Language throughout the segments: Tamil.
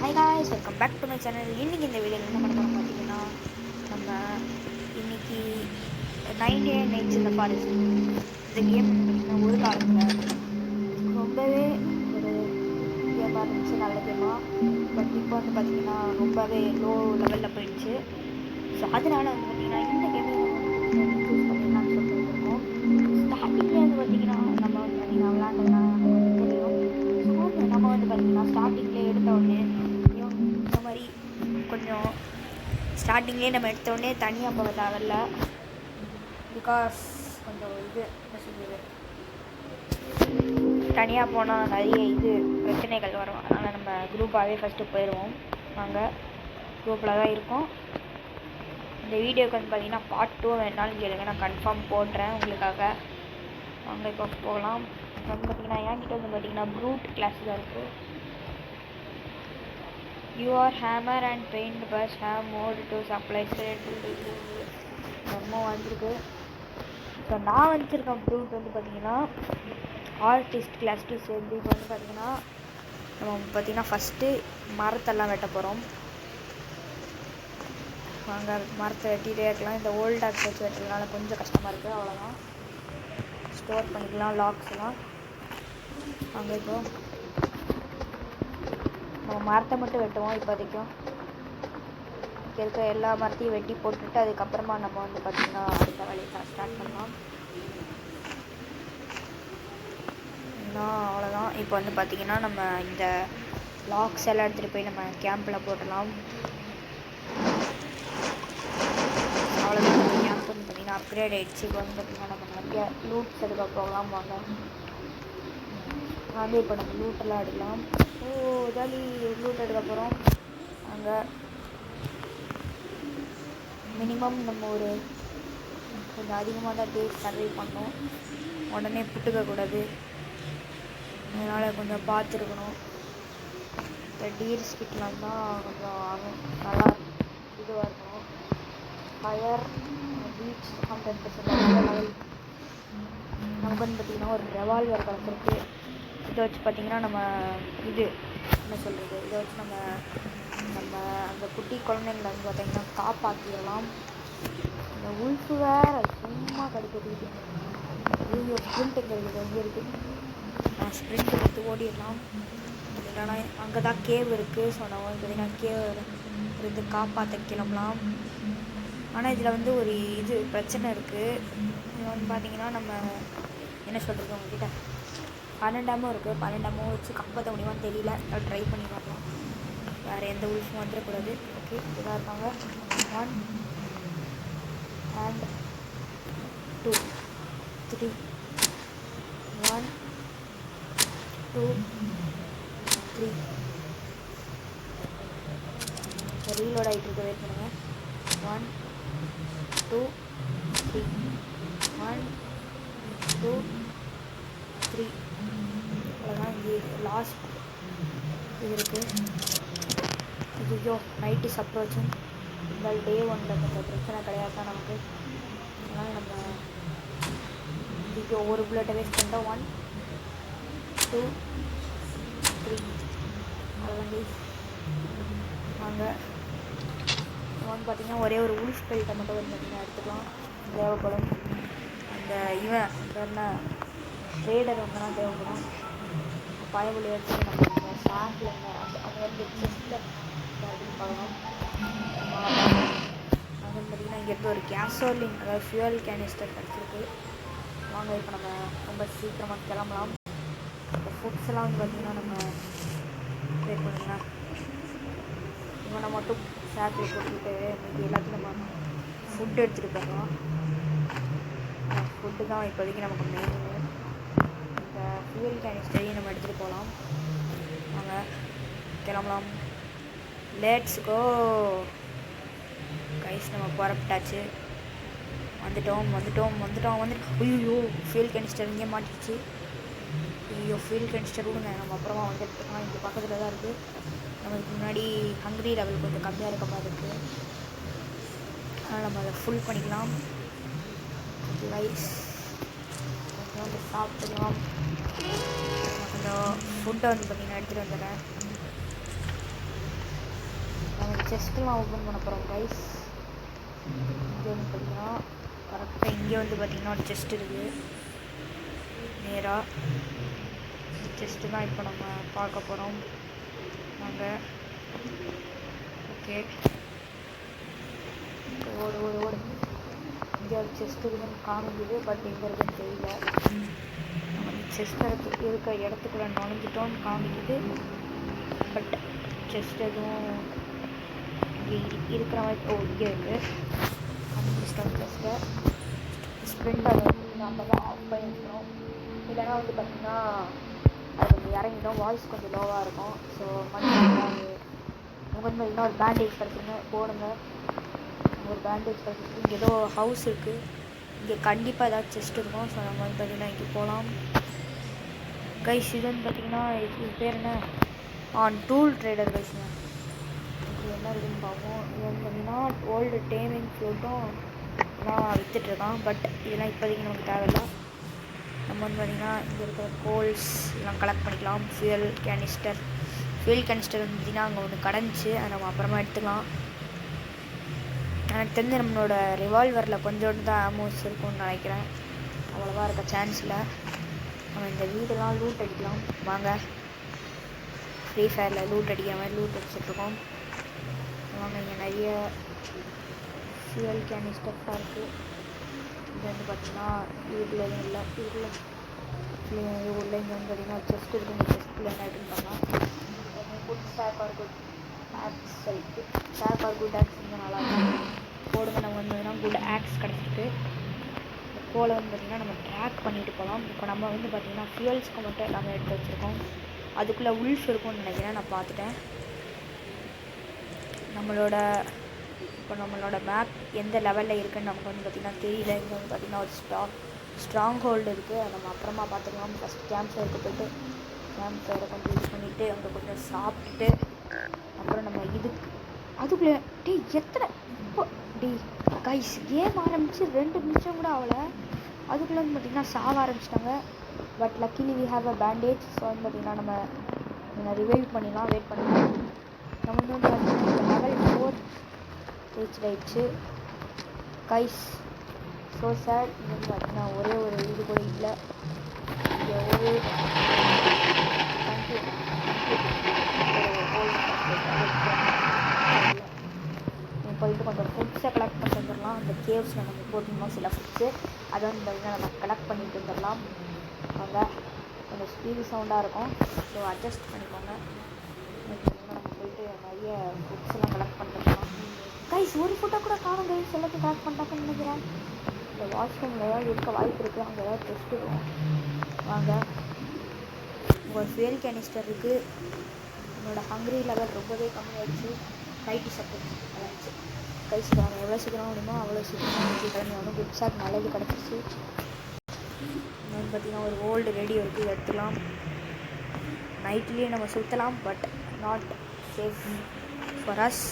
Hi guys, welcome back to my channel. இன்றைக்கி இந்த வீடியோவில் என்ன பண்ண போகிறோம் பார்த்தீங்கன்னா, நம்ம இன்றைக்கி 99 Nights in the Forest இந்த கேம் பார்த்திங்கன்னா ஒரு காலத்தில் ரொம்பவே ஒரு கேமாக இருந்துச்சு, நல்ல கேமாக. பட் இப்போ வந்து பார்த்திங்கன்னா ரொம்பவே லோ லெவலில் போயிடுச்சு. ஸோ அதனால் வந்து பார்த்திங்கன்னா இந்த கேமை சூஸ் பண்ணிடலாம்னு சொல்லிட்டு வச்சுருக்கோம். ஸ்டார்டிங்கில் வந்து பார்த்திங்கன்னா நம்ம வந்து பார்த்திங்கன்னா விளாண்டதுனால நமக்கு தெரியும். ஸோ நம்ம வந்து பார்த்திங்கன்னா ஸ்டார்டிங்கில் எடுத்த உடனே இந்த மாதிரி கொஞ்சம் ஸ்டார்டிங்லேயே நம்ம எடுத்தோடனே தனியாக போக தேவையில்ல. பிகாஸ் கொஞ்சம் என்ன சொல்கிறது, தனியாக போனால் நிறைய பிரச்சனைகள் வரும். அதனால் நம்ம குரூப்பாகவே ஃபஸ்ட்டு போயிடுவோம். நாங்கள் குரூப்பில் தான் இருக்கோம். இந்த வீடியோக்கு வந்து பார்த்திங்கன்னா பார்ட் 2 வேணாலும் கேளுங்க, நான் கன்ஃபார்ம் போடுறேன் உங்களுக்காக. வாங்க இப்போ போகலாம். வந்து பார்த்திங்கன்னா என்கிட்ட வந்து பார்த்திங்கன்னா ப்ரூட் கிளாஸ் தான் இருக்குது. Your hammer and paint brush have more to supply ரொம்ப வந்துருக்கு. ஸோ நான் வச்சுருக்கேன் ப்ரூட் வந்து பார்த்திங்கன்னா ஆர்டிஸ்ட் கிளாஸ்ட்டு சேர்ந்து. இப்போ வந்து பார்த்திங்கன்னா நம்ம பார்த்திங்கன்னா ஃபஸ்ட்டு மரத்தெல்லாம் வெட்ட போகிறோம். வாங்க மரத்தை வெட்டிகிட்டே இருக்கலாம். இந்த ஓல்ட் ஆக்ஸ் வச்சு வெட்டுறதுனால கொஞ்சம் கஷ்டமாக இருக்குது, அவ்வளோதான். ஸ்டோர் பண்ணிக்கலாம் லாக்ஸ்லாம். வாங்க இப்போ நம்ம மரத்தை மட்டும் வெட்டுவோம். இப்போதைக்கும் இருக்க எல்லா மரத்தையும் வெட்டி போட்டுட்டு அதுக்கப்புறமா நம்ம வந்து பார்த்திங்கன்னா அடுத்த வேலையை ஸ்டார்ட் பண்ணலாம். அவ்வளோதான். இப்போ வந்து பார்த்திங்கன்னா நம்ம இந்த லாக்ஸ் எல்லாம் எடுத்துகிட்டு போய் நம்ம கேம்பில் போட்டலாம். அவ்வளோதான். கேம்ப் வந்து பார்த்திங்கன்னா அப்கிரேட் ஆகிடுச்சு. இப்போ வந்து பார்த்திங்கன்னா நம்ம நிறைய லூட்ஸ் எடுக்க போகலாம். வாங்க இப்போ நம்ம லூட்டெல்லாம் எடுக்கலாம். ஜாலி லூட் எடுக்க போகிறோம். அங்கே மினிமம் நம்ம ஒரு கொஞ்சம் அதிகமாக தான் டேஸ் சர்வை பண்ணோம். உடனே புட்டுக்கக்கூடாது, அதனால் கொஞ்சம் பார்த்துருக்கணும். இந்த டீர் ஸ்கிட்லாம் தான் கொஞ்சம் ஆகும், நல்லா இதுவாக இருக்கணும். Fire beach 100% level. நமக்கு வந்து பார்த்திங்கன்னா ஒரு ரெவால்வர் கிடச்சிருக்கு. இதை வச்சு பார்த்திங்கன்னா நம்ம என்ன சொல்கிறது, இதை வச்சு நம்ம அந்த குட்டி குழந்தைங்களை வந்து பார்த்திங்கன்னா காப்பாற்றிடலாம். இந்த உல்ஃபு வேறு சும்மா கடிக்கிறது. ஸ்ப்ரிண்ட் எங்கே இருக்குது, நான் ஸ்ப்ரிண்ட் எடுத்து ஓடிடலாம். இல்லைனா அங்கே தான் கேவ் இருக்குது. ஸோ நம்ம வந்து பார்த்திங்கன்னா கேவ் இருந்து காப்பாற்ற கிளம்பலாம். ஆனால் இதில் வந்து ஒரு பிரச்சனை இருக்குது. இது வந்து பார்த்திங்கன்னா நம்ம என்ன சொல்கிறது, உங்ககிட்ட 12 அம்மா இருக்குது. 12 அம்மா வச்சு காப்பாற்ற முடியுமான்னு தெரியல. அதை ட்ரை பண்ணி பார்க்கலாம். வேறு எந்த உல்ஃபும் வந்துடக்கூடாது. ஓகே, இதாக இருக்காங்க. 1 and 2 3 1 2 3 ரீலோட் ஆகிட்டு இருக்க. வெயிட் பண்ணுங்கள். 1 2 3 1 2 3 அவ்வளோதான். இங்கே லாஸ்ட் இருக்குது. ஐயோ, நைட் இஸ் அப்ரோச்சிங். இந்த டே 1ல் கொஞ்சம் பிரச்சனை கிடையாது தான் நமக்கு. அதனால் நம்ம ஒரு புல்லட்டை வேஸ்ட் பண்ணிட்டோம். 1 2 3 அவ்வளோதான். வாங்க வந்து பார்த்திங்கன்னா ஒரே ஒரு உல்ஃப் பெல்ட்டை மட்டும் வந்து பார்த்திங்கன்னா எடுத்துக்கலாம், தேவைப்படும். அந்த என்ன ரேடர் வந்தனா தேவைப்படும். பயபுலி எடுத்து நம்ம சாண்டில் அது வந்து செஸ்ட்டில் அப்படின்னு பார்க்கலாம். அது வந்து பார்த்திங்கன்னா இங்கேருந்து ஒரு கேஸோலின், அதாவது ஃபியூவல் கேனிஸ்டர் கிடச்சிருக்கு. வாங்க இப்போ நம்ம ரொம்ப சீக்கிரமாக கிளம்பலாம். இந்த ஃபுட்ஸ் எல்லாம் வந்து பார்த்திங்கன்னா நம்ம வெயிட் பண்ணுங்க. இவனை மட்டும் சாக்கில் போட்டுக்கிட்டு மீதி எல்லாத்தையும் நம்ம ஃபுட்டு எடுத்துகிட்டு போகலாம். ஃபுட்டு தான் இப்போதைக்கு நமக்கு மெயின். இந்த ஃபியூவல் கேனிஸ்டரையும் நம்ம எடுத்துகிட்டு போகலாம். நாங்கள் கிளம்பலாம். Let's go guys. நம்ம புறப்பட்டாச்சு. வந்துட்டோம். ஐயோ, ஃபியூல் கேனிஸ்டர் இங்கே மாட்டிடுச்சு. ஐயோ, ஃபியூல் கேனிஸ்டர் விடுங்க, நம்ம அப்புறமா வந்து எடுத்துக்கலாம். இங்கே பக்கத்தில் தான் இருக்குது. நமக்கு முன்னாடி ஹங்க்ரி லெவல் கொஞ்சம் கம்மியாக இருக்க மாதிரி இருக்குது. அதனால் நம்ம அதை ஃபுல் பண்ணிக்கலாம். ரைஸ் கொஞ்சம் வந்து சாப்பிட்டுக்கலாம். கொஞ்சம் ஃபுட்டை வந்து பார்த்திங்கன்னா எடுத்துகிட்டு வந்துடுறேன். செஸ்ட்லாம் ஓப்பன் பண்ண போகிறோம் கைஸ். இங்கே வந்து பார்த்தீங்கன்னா கரெக்டாக இங்கே வந்து பார்த்திங்கன்னா ஒரு செஸ்ட் இருக்குது. நேராக செஸ்ட்டு தான் இப்போ நம்ம பார்க்க போகிறோம். நாங்கள் ஓகே ஓடு ஓடு ஓடு. இங்கே ஒரு செஸ்ட் இருக்குன்னு காமிக்குது, பட் எங்கே இருக்குன்னு தெரியல. நம்ம செஸ்ட் இருக்க இடத்துக்குள்ள நுழைஞ்சிட்டோன்னு காமிக்குது, பட் செஸ்ட் எதுவும் இங்கே இருக்கிற மாதிரி இங்கே இருக்குது. கண்டுபிடிச்சிட்டோம் செஸ்ட்டை. ஸ்ப்ரிண்ட் அதை வந்து நம்ம தான் ஆஃப் பண்ணிக்கிறோம். இல்லைனா வந்து பார்த்திங்கன்னா அது கொஞ்சம் இறங்கிடும், வாய்ஸ் கொஞ்சம் லோவாக இருக்கும். ஸோ மறுபடியும் உங்களுக்கு வந்து பார்த்திங்கன்னா ஒரு பேண்டேஜ் கிடச்சிங்க போடுங்க. ஒரு பேண்டேஜ் கிடச்சிருக்கு. இங்கே ஏதோ ஹவுஸ் இருக்குது, இங்கே கண்டிப்பாக ஏதாவது செஸ்ட் இருக்கும். ஸோ நம்ம வந்து பார்த்திங்கன்னா இங்கே போகலாம் கைஸ். இது வந்து பார்த்திங்கன்னா இது பேர் என்ன, டூல் ட்ரேடர் கைஸ்ங்க. இது என்ன இருக்குதுன்னு பார்ப்போம். இது வந்து பார்த்திங்கன்னா ஓல்டு டேமிங் ஃப்ளூட்டும் நான் விற்றுட்ருக்கான், பட் இதெல்லாம் இப்போதைக்கு நமக்கு தேவையில்லை. நம்ம வந்து பார்த்திங்கன்னா இங்கே இருக்கிற கோல்ஸ் எல்லாம் கலெக்ட் பண்ணிக்கலாம். ஃபியூல் கேனிஸ்டர் வந்து பார்த்திங்கன்னா அங்கே ஒன்று கடைஞ்சி அதை நம்ம அப்புறமா எடுத்துக்கலாம். எனக்கு தெரிஞ்சு நம்மளோட ரிவால்வரில் கொஞ்சோண்டு தான் ஆமோஸ் இருக்கும்னு நினைக்கிறேன், அவ்வளோவா இருக்க சான்ஸ் இல்லை. நம்ம இந்த வீடெல்லாம் லூட் அடிக்கலாம் வாங்க. ஃப்ரீ ஃபயரில் லூட் அடிக்கிற மாதிரி லூட் அடிச்சிட்ருக்கோம் வாங்க. இங்கே நிறைய ஃபியூல் கேனிஸ்டர்ஸாக இருக்குது. இது வந்து பார்த்திங்கன்னா வீட்டில் எதுவும் இல்லை, வீட்டில் உள்ள இங்கே வந்து பார்த்திங்கன்னா செஸ்ட் இருக்குது. இந்த செஸ்ட்டில் என்ன இருக்குன்னு பார்க்கலாம். Good stock are good axe இருக்குது. ஸ்டாக் ஆர் குட் ஆக்ஸ் இங்கே நல்லாயிருக்கும் போடுங்க. நம்ம வந்து பார்த்திங்கன்னா குட் ஆக்ஸ் கிடச்சிருக்கு. கோலை வந்து பார்த்திங்கன்னா நம்ம ட்ராக் பண்ணிட்டு போகலாம். இப்போ நம்ம வந்து பார்த்திங்கன்னா ஃபியூல்ஸ்க்கு மட்டும் எல்லாமே எடுத்து வச்சுருக்கோம். அதுக்குள்ளே உல்ஃப் இருக்கும்னு நினைக்கிறேன், நான் பார்த்துட்டேன். இப்போ நம்மளோட மேப் எந்த லெவலில் இருக்குதுன்னு நமக்கு வந்து பார்த்திங்கன்னா தெரியல. இங்கே வந்து பார்த்திங்கன்னா ஒரு ஸ்ட்ராங் ஹோல்டு இருக்குது, அதை நம்ம அப்புறமா பார்த்துக்கலாம். ஃபஸ்ட் கேம்ப் ஃபயருக்கு போய்ட்டு கேம்ப் ஃபயரை கொஞ்சம் இது பண்ணிவிட்டு அங்கே கொஞ்சம் சாப்பிட்டுட்டு அப்புறம் நம்ம அதுக்குள்ளே எத்தனை இப்போ கைஸ் கேம் ஆரம்பித்து 2 நிமிஷம் கூட ஆகலை, அதுக்குள்ளே வந்து பார்த்திங்கன்னா சாக ஆரம்பிச்சிட்டாங்க. But luckily we have a bandage. So வந்து பார்த்திங்கன்னா நம்ம ரிவைவ் பண்ணிடலாம், வெயிட் பண்ணலாம். நம்ம வந்து பார்த்திங்கன்னா லெவல் 4 ரீச் ஆயிடுச்சு கைஸ். So sad. இது வந்து பார்த்திங்கன்னா ஒரே ஒரு இது கூட இல்லை. இங்கே ஒரு போயிட்டு கொஞ்சம் ஃபுட்ஸை கலெக்ட் பண்ணிட்டு வந்துடலாம். அந்த கேவ்ஸில் நம்ம போட்டுருந்தோம் சில ஃபுட்ஸு, அதை வந்து பார்த்திங்கன்னா நம்ம கலெக்ட் பண்ணிட்டு வந்துடலாம். அங்கே கொஞ்சம் ஸ்பீடு சவுண்டாக இருக்கும், ஸோ அட்ஜஸ்ட் பண்ணிக்கோங்க. நம்ம போயிட்டு நிறைய ஃபுட்ஸ் எல்லாம் கலெக்ட் பண்ணிட்டுருக்கலாம் கைஸ். ஒரு ஃபுட்டை கூட காணும் கைஸ், எல்லாத்தையும் கலெக்ட் பண்ணிட்டாங்கன்னு நினைக்கிறேன். இந்த வாஷ்ரூமில் ஏதாவது இருக்க வாய்ப்பு இருக்குது, அங்கே ஏதாவது டெஸ்ட் இருக்கும் வாங்க. உங்கள் ஃபியூல் கேனிஸ்டர் இருக்குது. என்னோடய ஹங்க்ரி லெவல் ரொம்பவே கம்மியாகிடுச்சு. நைட்டு சப்போர்ட் ஆகிடுச்சு கைஸ். நாங்கள் எவ்வளோ சீக்கிரம் முடியுமோ அவ்வளோ சீக்கிரம் கிளம்பி வந்து குட் ஷாட் நல்லது கிடச்சிச்சு. வந்து பார்த்திங்கன்னா ஒரு ஓல்டு ரேடியோ இருக்குது, இதை எடுத்துக்கலாம். நைட்லேயே நம்ம சுற்றலாம், but not safe for us.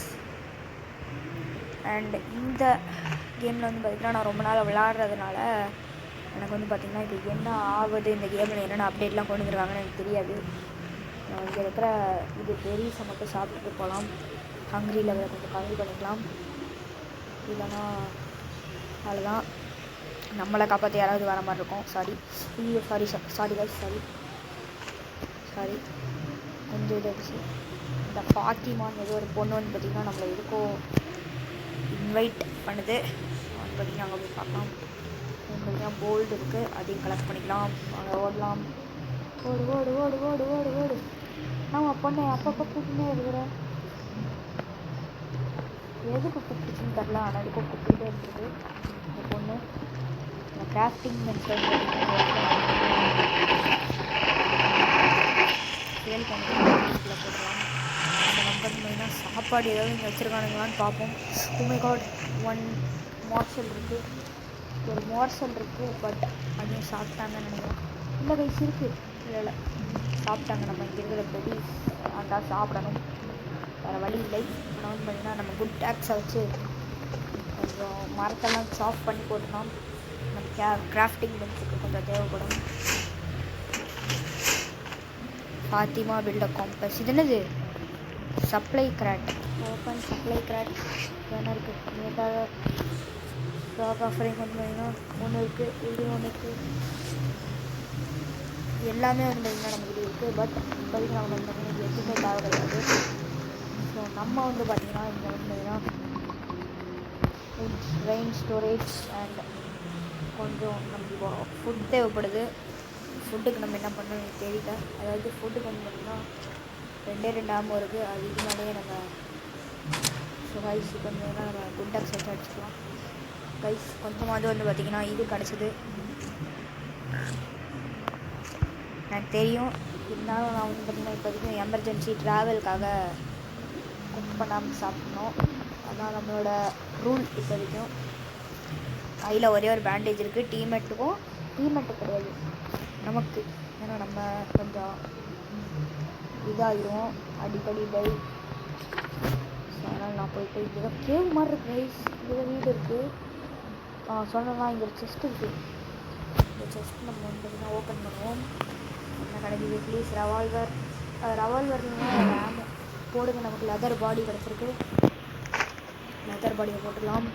And இந்த கேமில் வந்து பார்த்திங்கன்னா நான் ரொம்ப நாள் விளையாடுறதுனால எனக்கு வந்து பார்த்திங்கன்னா இது என்ன ஆகுது, இந்த கேமில் என்னென்ன அப்டேட்லாம் கொண்டு வந்துருக்காங்கன்னு எனக்கு தெரியாது. இங்கே இருக்கிற இது பெரிஸை மட்டும் சாப்பிட்டுட்டு போகலாம். ஹங்க்ரி லெவலை கொஞ்சம் கம்மி பண்ணிக்கலாம், இல்லைன்னா அவ்வளோதான். நம்மளை காப்பாற்ற யாராவது வர மாதிரி இருக்கும். சாரி கைஸ், சாரி கொஞ்சம் இதாகிடுச்சு. இந்த ஃபாத்திமான்னு ஏதோ ஒரு பொண்ணு வந்து பார்த்திங்கன்னா நம்மளை எதுக்கோ இன்வைட் பண்ணுது. வந்து பார்த்திங்கன்னா அங்கே போய் பார்க்கலாம். பார்த்திங்கன்னா போல்டு இருக்குது, அதையும் கலெக்ட் பண்ணிக்கலாம். அங்கே ஓடலாம். ஓடு ஓடு ஓடு ஓடு ஓடு ஓடு. ஆமாம் பொண்ணு அப்பப்போ கூப்பிட்டுனே இருக்கிறேன், எதுக்கு கூப்பிட்டுச்சுன்னு தெரில, ஆனால் எதுக்கும் கூப்பிட்டுட்டே இருக்குது இந்த பொண்ணு. இந்த கிராஃப்டிங் மென்ஷன் சேல் பண்ணுறதுல போடலாம். அந்த நம்பர் மெயினாக சாப்பாடு ஏதாவது இங்கே வச்சுருக்கானுங்களான்னு பார்ப்போம். உமை காட் 1 மார்ஷல் இருக்குது, ஒரு மார்ஷல் இருக்குது, பட் அதையும் சாப்பிட்டாங்கன்னு நினைக்கிறேன். இல்லை கைஸ் இருக்குது, இல்லை சாப்பிட்டாங்க. நம்ம இங்கே இருக்கிற பெடி அதான் சாப்பிடணும், வேறு வழி இல்லை. ஆனால் வந்து பார்த்திங்கன்னா நம்ம குட் டேக்ஸை வச்சு கொஞ்சம் மரத்தெல்லாம் சாஃப் பண்ணி போட்டுக்கலாம். நம்ம கிராஃப்டிங் பென்ஸுக்கு கொஞ்சம் தேவைப்படும். ஃபாத்திமா பில்ட் அ காம்பஸ். இது என்னது supply grad open supply grad என்ன இருக்குது நேட்டாக ஸ்டாக் ஆஃபரிங் வந்து பார்த்தீங்கன்னா ஒன்று இருக்குது இது ஒன்று இருக்குது எல்லாமே வந்து பார்த்திங்கன்னா நம்மகிட்ட இருக்குது. பட் இப்போதைக்கு நம்ம வந்து பார்த்திங்கன்னா இது எதுவுமே தேவை கிடையாது. ஸோ நம்ம வந்து பார்த்திங்கன்னா இங்கே வந்து பார்த்திங்கன்னா ரெயின் ஸ்டோரேஜ் அண்ட் கொஞ்சம் நம்ம ஃபுட் தேவைப்படுது. ஃபுட்டுக்கு நம்ம என்ன பண்ணணும் எனக்கு தெரியல. அதாவது ஃபுட்டுக்கு வந்து பார்த்திங்கன்னா 2 ஆமோ இருக்குது. அது இதுனாலே நம்ம ஸோ கைஸ் கொஞ்சம் நம்ம குண்டாக்ஸ் வச்சு அடிச்சுக்கலாம். கைஸ் கொஞ்சமாவது வந்து பார்த்திங்கன்னா இது கிடச்சிது எனக்கு தெரியும். இருந்தாலும் நான் வந்து பார்த்திங்கன்னா இப்போதைக்கு எமர்ஜென்சி ட்ராவலுக்காக குக் பண்ணாமல் சாப்பிட்ணும். அதான் நம்மளோட ரூல். இப்போதைக்கும் கையில் ஒரே ஒரு பேண்டேஜ் இருக்குது. டீமெட்டு கிடையாது நமக்கு. ஏன்னா நம்ம கொஞ்சம் இதாகிடுவோம் அடிக்கடி டை. ஸோ அதனால் நான் போயிட்டு இங்கே கேவ் மாதிரி இருக்குது கைஸ். இங்கே வீடு இருக்குது. சொன்னோன்னா இங்கே ஒரு செஸ்ட் இருக்குது. இந்த செஸ்ட் நம்ம வந்து பார்த்திங்கன்னா ஓப்பன் பண்ணுவோம். என்ன கிடைக்குது ப்ளீஸ் ரவால்வர்னா ரேமு போடுங்க. நமக்கு லெதர் பாடி கிடச்சிருக்கு. லெதர் பாடியை போட்டுடலாம்.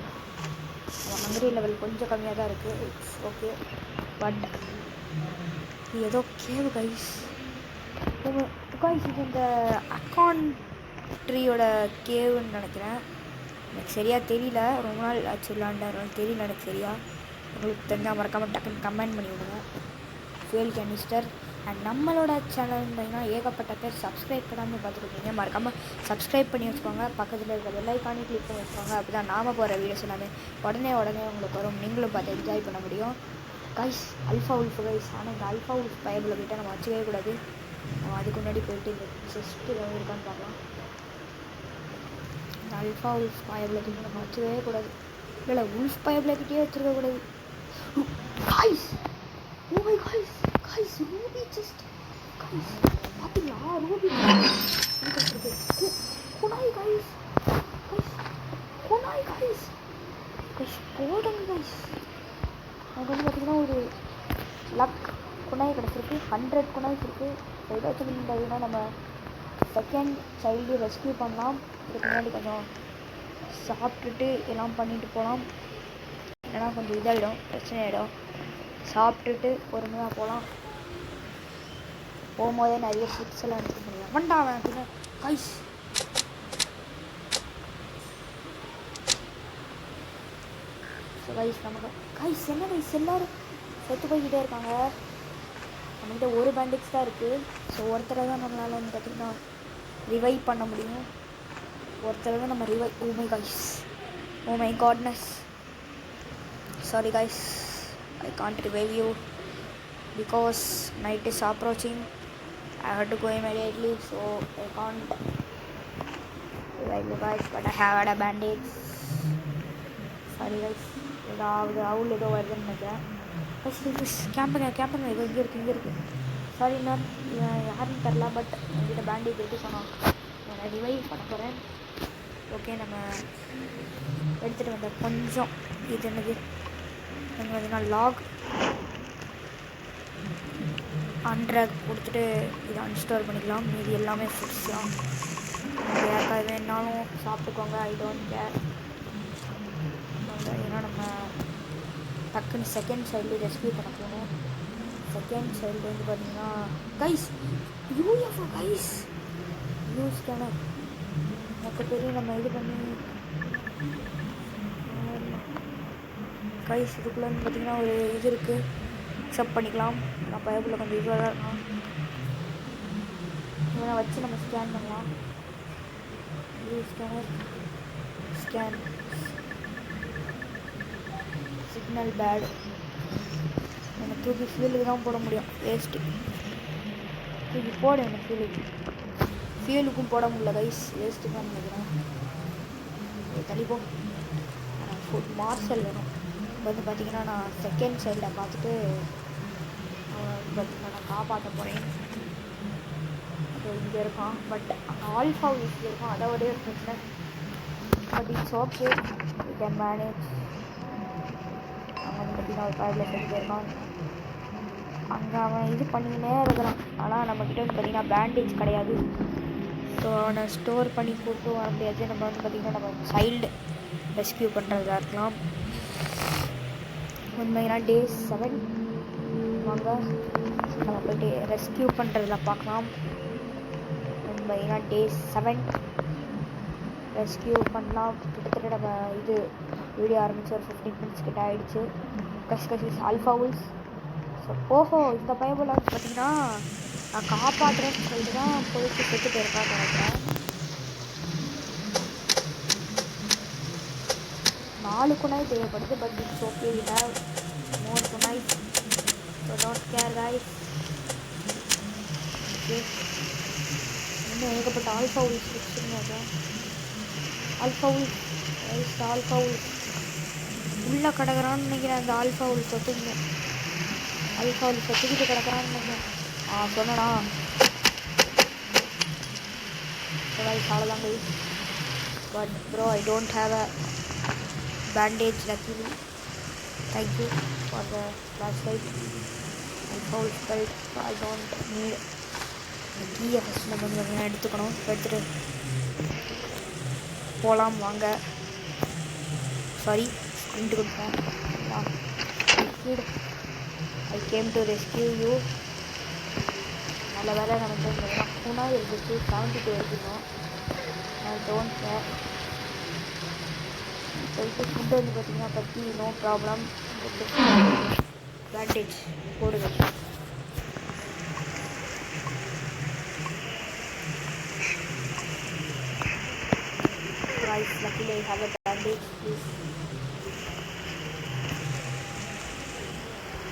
ஹங்கரி லெவல் கொஞ்சம் கம்மியாக தான் இருக்குது. It's okay. பட் ஏதோ கேவு கைஸ். கைஸ் இது இந்த அக்கான் ட்ரீயோட கேவுன்னு நினைக்கிறேன். எனக்கு சரியாக தெரியல. ரொம்ப நாள் ஆச்சு விளாண்டாரு தெரியல எனக்கு சரியா. உங்களுக்கு தெரிஞ்சால் மறக்காமல் டக்குன்னு கமெண்ட் பண்ணி விடுங்க. ஃபியூல் கேனிஸ்டர் அண்ட் நம்மளோட சேனல் பார்த்தீங்கன்னா ஏகப்பட்ட பேர் சப்ஸ்கிரைப் பண்ணாமல் பார்த்துருக்கீங்க. மறக்காமல் சப்ஸ்கிரைப் பண்ணி வச்சுக்கோங்க. பக்கத்தில் இருக்கிற பெல் ஐக்கானே கிளிக் பண்ணி வச்சுக்கோங்க. அப்போ தான் நாம் போகிற வீடியோஸ் எல்லாமே உடனே உங்களுக்கு வரும். நீங்களும் பார்த்து என்ஜாய் பண்ண முடியும். Guys alpha wolf guys. ஆனால் இந்த அல்ஃபா உல்ஃப் பயபில் போய்ட்டு நம்ம வச்சுக்கவே கூடாது. அதுக்கு முன்னாடி போயிட்டு இந்த செஸ்ட்டு ஏதாவது இருக்கான்னு பார்க்கலாம். இந்த அல்ஃபா உல்ஃப் பயபில் கிட்ட நம்ம வச்சுக்கவே கூடாது. இல்லை உல்ஃப் பயபில் கிட்டே வச்சுருக்கக்கூடாது. Guys oh my guys guys ruby chest guys பார்த்தீங்களா? Ruby kunai guys kunai guys guys போடுங்க கைஸ். எனக்கு வந்து பார்த்திங்கன்னா ஒரு லக் குனாய் கிடச்சிருக்கு. 100 குனாய்ஸ் இருக்குது. ஏதாச்சும் பார்த்தீங்கன்னா நம்ம செகண்ட் சைல்டு ரெஸ்கியூ பண்ணலாம். இதுக்கு முன்னாடி கொஞ்சம் சாப்பிட்டுட்டு எல்லாம் பண்ணிட்டு போகலாம். ஏன்னா கொஞ்சம் இதாகிடும், பிரச்சனை ஆகிடும். சாப்பிட்டுட்டு பொறுமையாக போகலாம். போகும்போதே நிறைய ஃபுட்ஸ் எல்லாம் எடுத்துக்க முடியும். வண்டாவேன் அப்படின்னா கைஸ் ஸோ கைஸ் நமக்கு கைஸ் என்ன கைஸ் எல்லோரும் செத்து போய்கிட்டே இருக்காங்க. நம்மகிட்ட ஒரு பேண்டேஜ் தான் இருக்குது. ஸோ ஒருத்தரை தான் நம்மளால் வந்து பார்த்திங்கன்னா ரிவைவ் பண்ண முடியும். ஒருத்தரை தான் நம்ம revive. O my guys oh my காட்னஸ் sorry guys, I can't revive you because night is approaching. I have to go immediately, so I can't revive you guys, but I have had a bandage. Sorry guys. ஏதாவது அவுள் ஏதோ வருதுன்னு நினைக்கிறேன். கேம்புங்க ஏதோ இங்கே இருக்குது. சாரி மேம், யாருன்னு தெரில. பட் என்கிட்ட பேண்டேஜ் இருக்குது. சொன்னோம் நான் ரிவைவ் பண்ண போகிறேன். ஓகே நம்ம எடுத்துகிட்டு வந்தேன். கொஞ்சம் இது என்னது பார்த்தீங்கன்னா லாக் அன்ட்ராக் கொடுத்துட்டு இதை அன்ஸ்டோர் பண்ணிக்கலாம். மீதி எல்லாமே ஃபுட்ஸ் தான். யாருக்காவது வேணுனாலும் சாப்பிட்டுக்கோங்க. I don't care. ஏன்னா நம்ம டக்குன்னு செகண்ட் சைல்டு ரெஸ்கியூ பண்ண போகணும். செகண்ட் சைல்டு வந்து பார்த்தீங்கன்னா கைஸ் யூஎஃப்ஓ கைஸ் ஸ்கேனர் மொத்த பேரையும் நம்ம இது பண்ணி கைஸ் இதுக்குள்ளே வந்து பார்த்திங்கன்னா ஒரு இது இருக்குது. அக்செப்ட் பண்ணிக்கலாம். நான் பயப்புள்ள கொஞ்சம் இதுவாக தான் இருக்கும். இதெல்லாம் வச்சு நம்ம ஸ்கேன் பண்ணலாம். Scan signal bad. எனக்கு தூக்கி ஃபியூலுக்கு தான் போட முடியும். வேஸ்ட்டு தூக்கி போட எனக்கு ஃபியூலுக்கும் போட முடியல கைஸ். வேஸ்ட்டு தான் நினைக்கிறேன். தள்ளிப்போ ஃபுட் மார்சல் வேணும். வந்து பார்த்திங்கன்னா நான் செகண்ட் சைடில் பார்த்துட்டு பார்த்திங்கன்னா நான் காப்பாற்ற போகிறேன். ஸோ இங்கே இருக்கான். பட் அங்கே ஆல்ஃபா வீட்டில் இருக்கும். அதோடைய ஒரு பிரச்சனை. But it's okay, you can manage. அங்கே வந்து பார்த்திங்கன்னா ஒரு காரில் செஞ்சுட்டு இருக்கான். அங்கே அவன் இது பண்ணினே இருக்கிறான். ஆனால் நம்மக்கிட்ட வந்து பார்த்திங்கன்னா பேண்டேஜ் கிடையாது. ஸோ அவனை ஸ்டோர் பண்ணி கூப்பிட்டு வர முடியாது. நம்ம வந்து பார்த்திங்கன்னா நம்ம சைல்டு ரெஸ்கியூ பண்ணுறதா இருக்கலாம். உண்மையான டே 7 வாங்க நம்ம போய்ட்டு ரெஸ்கியூ பண்ணுறதுல பார்க்கலாம். உண்மையான டே 7 ரெஸ்கியூ பண்ணலாம். கிட்டத்தட்ட நம்ம இது வீடியோ ஆரம்பிச்சு ஒரு 15 மினிட்ஸ் கிட்ட ஆகிடுச்சு. கஷ்கஷிஸ் ஆல்ஃபாவுல்ஸ். ஸோ ஓஹோ இந்த பைபிள் வந்து பார்த்திங்கன்னா நான் காப்பாற்றுறேன்னு சொல்லிட்டு தான் போயிட்டு செத்து போயிருக்கான்னு நினைக்கிறேன். 4 குணாய் தேவைப்படுது. But it's okay, we have more kunai. So don't care guys. Okay, இன்னும் ஏகப்பட்ட ஆல்ஃபாவுல்ஸ் வச்சுருங்க. ஆல்ஃபாவுல்ஸ் ஆல்ஃபாவுல்ஸ் உள்ளே கிடக்குறான்னு நினைக்கிறேன். அந்த ஆல்ஃபாவுல்ஸ் ஒத்துக்கணும். ஆல்ஃபாவுல்ஸ் ஒத்துக்கிட்டு கிடக்குறான்னு நினைக்கிறேன். சொன்னடா அவ்வளோதாங்க. But bro I don't have a bandage luckily. Thank you for the flashlight and full belt. I don't need the key. First நம்ம வந்து எடுத்துக்கணும். எடுத்துகிட்டு போகலாம் வாங்க. சாரி ஸ்ப்ரிண்ட் கொடுப்பேன். I came to rescue you. நல்ல வேலை நமக்கு பூனா இருந்துச்சு. 72 எடுக்கணும். I don't care. போயிட்டு ஃபுட்டு வந்து பார்த்திங்கன்னா பற்றி நோ ப்ராப்ளம். பேண்டேஜ் போடுங்க. Rice luckily I have a bandage please.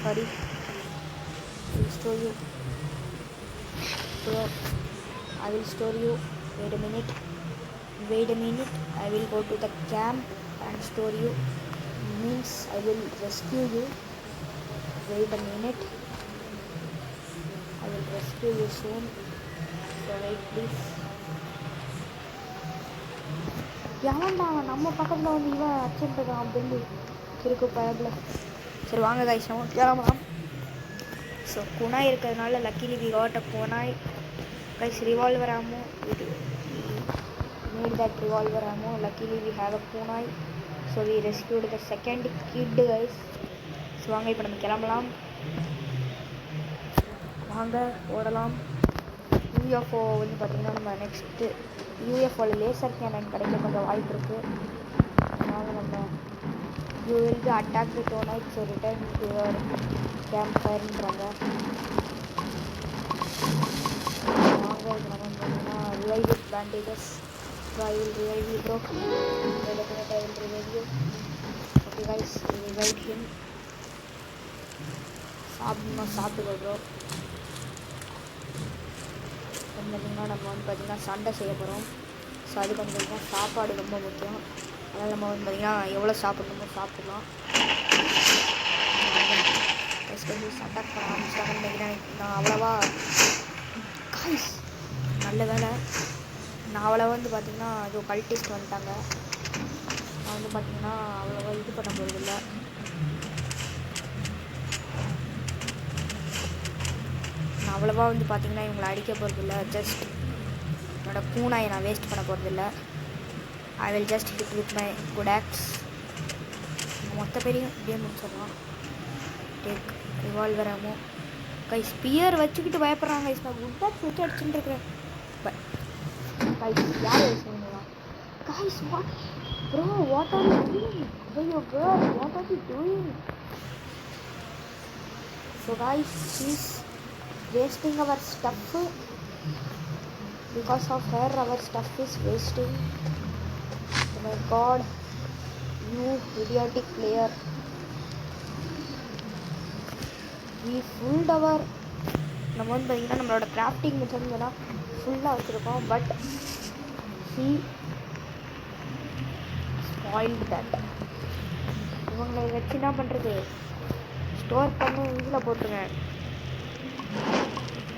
Sorry will store you. So I will store you. Wait a minute. I will go to the camp and store you. Means I will rescue you. Wait a minute. I will rescue you soon. So wait please. யாவன்டா நம்ம பக்கத்தில் வந்து இவன் அச்சுட்டு இருக்கான் அப்படின்னு இருக்கு பயபில். சரி வாங்க கைஸ் நம்ம கிளம்பலாம். ஸோ குணாய் இருக்கிறதுனால luckily we got a kunai guys. Revolver ammo இது need that revolver ammo. Luckily we have a kunai. So we rescued the second kid guys. So வாங்க இப்போ நம்ம கிளம்பலாம். வாங்க ஓடலாம். யூஎஃப்ஓ வந்து பார்த்திங்கன்னா நம்ம நெக்ஸ்ட்டு யூஎஃப்ஓவில் லேசர் கேனன் கிடைக்க கொஞ்சம் வாய்ப்பு இருக்குது. அதனால் நம்ம you will be attack the tonight. So return to your camp ஃபயர்ன்றாங்க. வாங்க இது நம்ம பார்த்தீங்கன்னா revive with bandages. So I will revive you bro. Definitely I will revive you. Okay guys, we revived him. சாப்பிட்டுக்கோ ப்ரோ. பார்த்தீங்கன்னா நம்ம வந்து பார்த்திங்கன்னா சண்டை செய்ய போகிறோம். ஸோ அதுக்கு வந்து பார்த்திங்கன்னா சாப்பாடு ரொம்ப முக்கியம். அதனால் நம்ம வந்து பார்த்திங்கன்னா எவ்வளோ சாப்பிட்ணுமோ சாப்பிட்லாம். சண்டை பண்ண ஆரம்பிச்சிட்டாங்கன்னு நினைக்கிறேன். நான் அவ்வளோவா காய்ஸ் நல்ல வேலை நான் அவ்வளோ வந்து பார்த்திங்கன்னா அது கல்டிஸ்ட் வந்துட்டாங்க. நான் வந்து பார்த்திங்கன்னா அவ்வளோவா இது பண்ண போகிறதில்ல. நான் அவ்வளோவா வந்து பார்த்திங்கன்னா இவங்களை அடிக்க போகிறதில்ல. ஜஸ்ட் என்னோடய பூனாயை நான் வேஸ்ட் பண்ண போகிறதில்ல. I will just hit with my good axe. மொத்த பேரையும் இப்படியே முடிச்சிடலாம். Take revolver ammo guy. Spear வச்சுக்கிட்டு பயப்படுறாங்க கைஸ். நான் குட் ஆக்ஸ் வச்சு அடிச்சுட்டு இருக்கிறேன். Guys, யார் பேசுறீங்களா? Guys, what? Bro, what are you doing? Bro, girl, what are you doing? So guys, she's wasting our stuff. Because of her, our stuff is wasting. Oh my god, you idiotic player. We fulled our நம்ம வந்து பார்த்திங்கன்னா நம்மளோட கிராஃப்டிங் மெட்டீரியல்லாம் ஃபுல்லாக வச்சுருக்கோம். But he spoiled that. இவங்களை வச்சு என்ன பண்ணுறது? ஸ்டோர் பண்ணி இதில் போட்டுருங்க.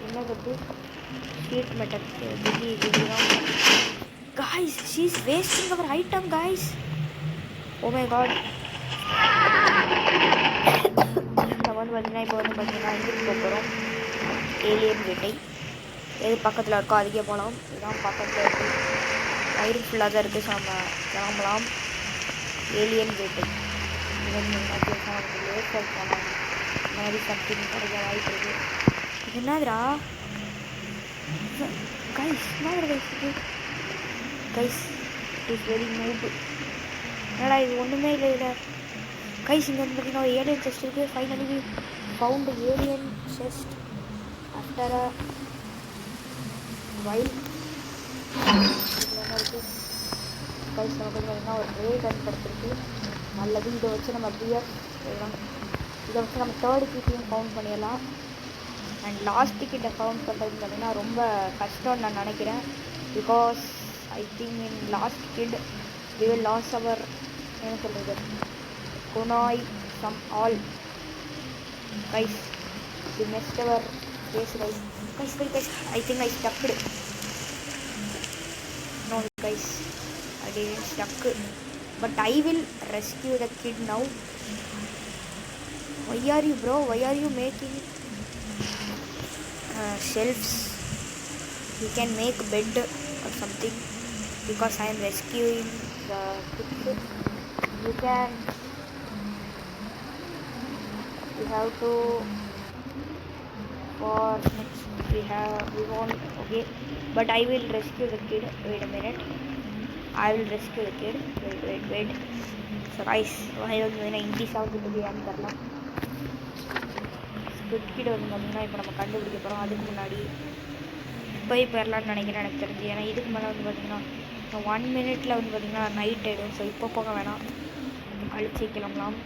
என்ன கட்டு sheet metal guys, she is wasting our item guys. Oh my god. நம்ம வந்து பார்த்திங்கன்னா இப்போ வந்து பார்த்திங்கன்னா இதுக்கு போகிறோம் ஏலியன் வேட்டை. எது பக்கத்தில் இருக்கோ அதுக்கே போகலாம். இதுதான் பக்கத்தில் இருக்குது, வயிறு ஃபுல்லாக தான் இருக்குது. ஸோ நம்ம கிளம்பலாம். ஏலியன் வேட்டை இது வந்து நமக்கு லேசர் போனோம், இந்த மாதிரி சம்திங் கிடைக்க வாய்ப்பு இருக்குது. இது என்னதுடா கைஸ், என்னது கைஸ் இது? Guys it is very noob. என்னடா இது ஒன்றுமே இல்லை இதில். கைஸ் இங்கே வந்து பார்த்தீங்கன்னா ஒரு ஏலியன் செஸ்ட் இருக்குது. Finally found alien chest after a while. இதில் என்ன இருக்குது கைஸ்? நமக்கு வந்து பார்த்தீங்கன்னா ஒரு ரே கன் கிடச்சிருக்கு. நல்லது. இதை வச்சு நம்ம பியர் செய்யலாம். இதை வச்சு நம்ம தேர்டு கிட்டையும் ஃபவுண்ட் பண்ணிடலாம். அண்ட் லாஸ்ட்டு கிட்ட ஃபவுண்ட் பண்ணுறதுன்னு பார்த்தீங்கன்னா ரொம்ப கஷ்டம்னு நான் நினைக்கிறேன். Because I think in last kid we will lose our என்ன சொல்கிறது kunai some all guys. We messed our face guys. Guys guys guys I think I stucked. No guys I didn't stuck, but I will rescue the kid now. Why are you bro? Why are you making shelves? You can make bed or something, because I am rescuing the kids. You can, you have to, for next we won't, okay, but I will rescue the kid. Wait a minute, I will rescue the kid. Wait. So guys, I don't know English how to be करना. ஸ்குவிட் கிட் வந்து பார்த்திங்கன்னா இப்போ நம்ம கண்டுபிடிக்க போகிறோம். அதுக்கு முன்னாடி போய் போயிடலான்னு நினைக்கிறேன் எனக்கு தெரிஞ்சு. ஏன்னா இதுக்கு மேலே வந்து பார்த்திங்கன்னா 1 மினிட்டில் வந்து பார்த்திங்கன்னா நைட் ஆகிடும். ஸோ இப்போ போக வேணாம், கழிச்சு கிளம்பலாம்.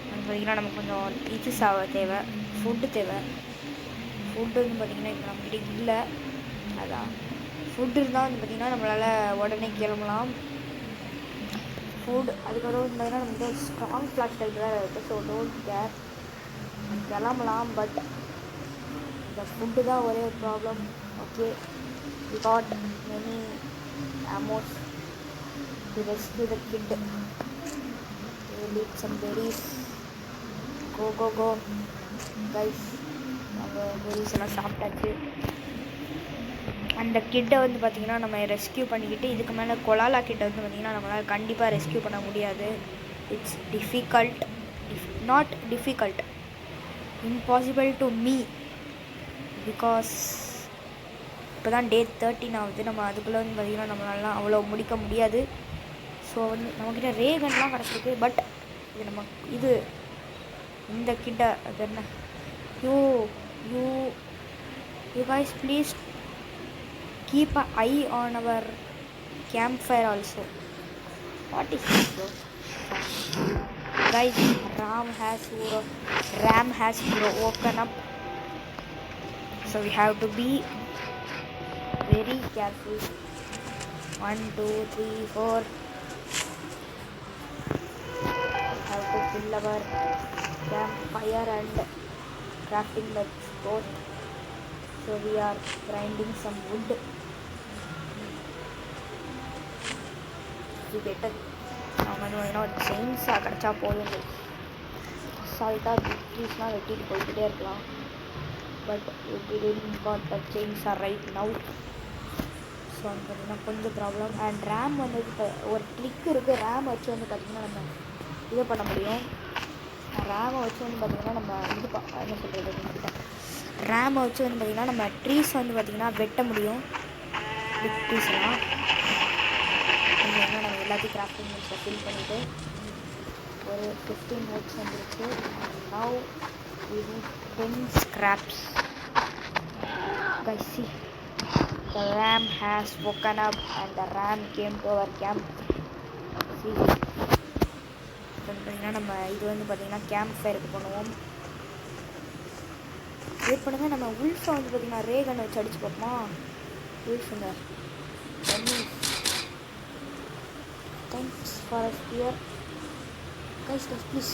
வந்து பார்த்திங்கன்னா நமக்கு கொஞ்சம் இது தேவை, ஃபுட்டு தேவை. ஃபுட்டு வந்து பார்த்திங்கன்னா இப்போ நம்மகிட்ட இல்லை. அதான் ஃபுட்டு இருந்தால் வந்து பார்த்திங்கன்னா நம்மளால் உடனே கிளம்பலாம். ஃபுட் அதுக்கப்புறம் வந்து பார்த்திங்கன்னா நம்மகிட்ட ஸ்ட்ராங் ஃப்ளாஷ் லைட் வேறு இருக்குது. ஸோ டோன்ட் கேர், கிளம்பலாம். பட் இந்த ஃபுட்டு தான் ஒரே ஒரு problem. Okay, we got many ammos to rescue the kid. Will eat some berries. Go guys, நாங்கள் பெரிஸ் எல்லாம் சாப்பிட்டாச்சு. அந்த கிட்டை வந்து பார்த்திங்கன்னா நம்ம ரெஸ்கியூ பண்ணிக்கிட்டு இதுக்கு மேலே கொலாலா கிட்ட வந்து பார்த்திங்கன்னா நம்மளால் கண்டிப்பாக ரெஸ்கியூ பண்ண முடியாது. It's difficult, not difficult, impossible to me, because இப்போ தான் டே 13 ஆகுது. நம்ம அதுக்குள்ளே வந்து பார்த்திங்கன்னா நம்மளால அவ்வளோ முடிக்க முடியாது. ஸோ வந்து நம்மக்கிட்ட ரேகன்லாம் கிடச்சிருக்கு. பட் இது நம்ம இந்த கிட்ட அது என்ன you guys please keep an eye on our campfire also. What is this bro? Guys, Ram has woken up, so we have to be very careful. 1 2 3 4 we have to fill our campfire and crafting the stove. So we are grinding some wood. We better நம்ம ஒரு செயின்ஸாக கிடச்சா போதும். சால்ட்டாக ட்ரீஸ்லாம் வெட்டிட்டு போய்கிட்டே இருக்கலாம். But we didn't got the chainsaw right now. So வந்து பார்த்திங்கன்னா கொஞ்சம் ப்ராப்ளம். அண்ட் ரேம் வந்து ஒரு ட்ரிக் இருக்குது. ரேம் வச்சு வந்து பார்த்திங்கன்னா நம்ம இதை பண்ண முடியும். ரேமை வச்சு வந்து பார்த்திங்கன்னா நம்ம என்ன சொல்கிறது நம்மகிட்ட ரேமை வச்சு வந்து பார்த்திங்கன்னா நம்ம ட்ரீஸ் வந்து பார்த்திங்கன்னா வெட்ட முடியும். பிக் ட்ரீஸ்லாம் நம்ம எல்லாத்தையும் கிராஃப்டிங் மிக்ஸை ஃபில் பண்ணிவிட்டு ஒரு 15 மினிட்ஸ் வந்துருச்சு. Now we need 10 scraps. Guys, see, the ram has woken up and the ram came to our camp. See, பார்த்தீங்கன்னா நம்ம இது வந்து பார்த்திங்கன்னா கேம்ப் ஃபயருக்கு பண்ணுவோம். வெயிட் பண்ணுங்கள், நம்ம உல்ஃபை வந்து பார்த்திங்கன்னா ரேகனை வச்சு அடிச்சு பார்ப்போமா? உல்ஃபுங்க thanks for a spear. Guys, please.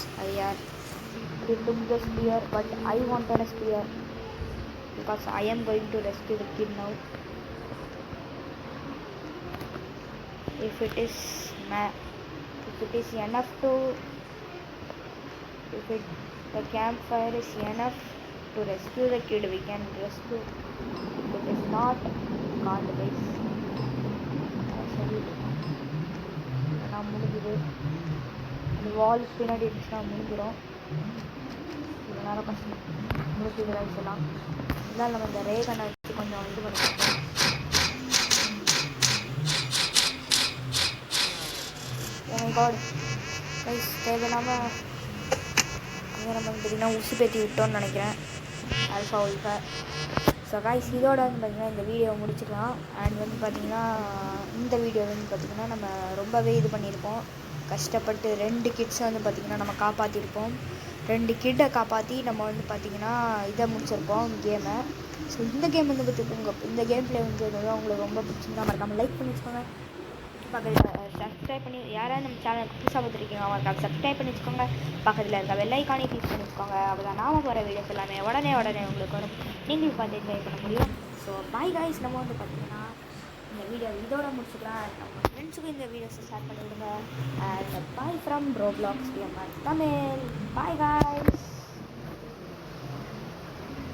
They took the spear, but I wanted a spear because I am going to rescue the kid now. If it is enough to, the campfire is enough to rescue the kid. We can rescue. It is not called guys. நான் முடிஞ்சுது. அந்த வால் பின்னாடி இருந்துச்சுன்னா முடிஞ்சிடும். இவ்வளோ நேரம் கஷ்டம் முடிஞ்சுது ரைஸ் எல்லாம். இதெல்லாம் நம்ம இந்த ரேகனை வச்சு கொஞ்சம் இது பண்ணிக்கலாம். ஓ மை காட் ரைஸ் தேவையில்லாமல் அங்கே நம்ம பார்த்திங்கன்னா உசு பேத்தி விட்டோன்னு நினைக்கிறேன். ஆல்ஃபா உல்ஃபா. ஸோ காய்ஸ் இதோட வந்து பார்த்திங்கன்னா இந்த வீடியோ முடிச்சுக்கலாம். அண்ட் வந்து பார்த்திங்கன்னா இந்த வீடியோ வந்து பார்த்திங்கன்னா நம்ம ரொம்பவே இது பண்ணியிருப்போம். கஷ்டப்பட்டு 2 கிட்ஸை வந்து பார்த்திங்கன்னா நம்ம காப்பாற்றிருப்போம். 2 கிட்டை காப்பாற்றி நம்ம வந்து பார்த்திங்கன்னா இதை முடிச்சிருப்போம் கேமை. ஸோ இந்த கேம் வந்து பார்த்துக்கோங்க. இந்த கேம் பிளே வந்து உங்களுக்கு ரொம்ப பிடிச்சிருந்தா மறக்காமல் லைக் பண்ணி வச்சுக்கோங்க. பக்கத்தில் சப்ஸ்கிரைப் பண்ணி யாராவது நம்ம சேனலுக்கு புதுசாக பார்த்துருக்கீங்க அவங்களுக்காக சப்ஸ்கிரைப் பண்ணி வச்சுக்கோங்க. பக்கத்தில் இருக்க வெள்ளைக்கானே கிளிக் பண்ணி வச்சுக்கோங்க. அப்போ தான் நாம போகிற வீடியோஸ் எல்லாமே உடனே உங்களுக்கு வரும். நீங்களும் பார்த்து என்ஜாய் பண்ண முடியும். So bye guys. நம்ம வந்து பார்த்திங்கன்னா இந்த வீடியோ இதோட முடிச்சுக்கலாம். நம்ம ஃப்ரெண்ட்ஸுக்கும் இந்த வீடியோஸை ஷேர் பண்ணி விடுங்க. And bye from Roblox Tamil. Bye காய்.